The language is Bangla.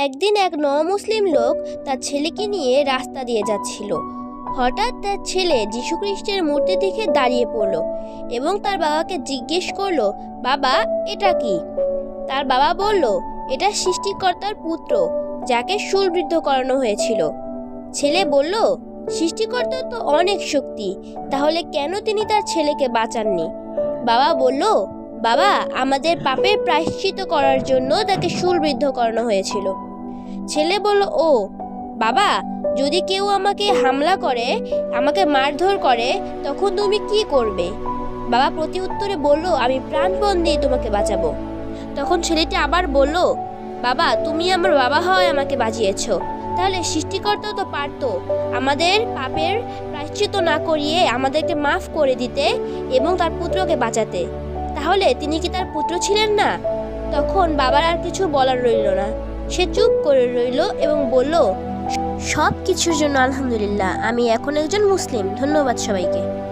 একদিন এক মুসলিম লোক তার ছেলেকে নিয়ে রাস্তা দিয়ে যাচ্ছিল। হঠাৎ তার ছেলে যীশুখ্রিস্টের মূর্তি দেখে দাঁড়িয়ে পড়ল এবং তার বাবাকে জিজ্ঞেস করলো, বাবা, এটা কি? তার বাবা বলল, এটা সৃষ্টিকর্তার পুত্র, যাকে শূলবিদ্ধ করানো হয়েছিল। ছেলে বলল, সৃষ্টিকর্তার তো অনেক শক্তি, তাহলে কেন তিনি তার ছেলেকে বাঁচাননি? বাবা বলল, বাবা, আমাদের পাপের প্রায়শ্চিত্ত করার জন্য তাকে শূলবিদ্ধ করানো হয়েছিল। ছেলে বলল, ও বাবা, যদি কেউ আমাকে হামলা করে, আমাকে মারধর করে, তখন তুমি কি করবে? বাবা প্রতি উত্তরে বলল, আমি প্রাণপণ দিয়ে তোমাকে বাঁচাবো। তখন ছেলেটি আবার বলল, বাবা, তুমি আমার বাবা হয়ে আমাকে বাঁচিয়েছ, তাহলে সৃষ্টিকর্তাও তো পারতো আমাদের পাপের প্রায়শ্চিত্ত না করিয়ে আমাদেরকে মাফ করে দিতে এবং তার পুত্রকে বাঁচাতে। তাহলে তিনি কি তার পুত্র ছিলেন না? তখন বাবার আর কিছু বলার রইল না। সে চুপ করে রইল এবং বলল, সব কিছুর জন্য আলহামদুলিল্লাহ, আমি এখন একজন মুসলিম। ধন্যবাদ সবাইকে।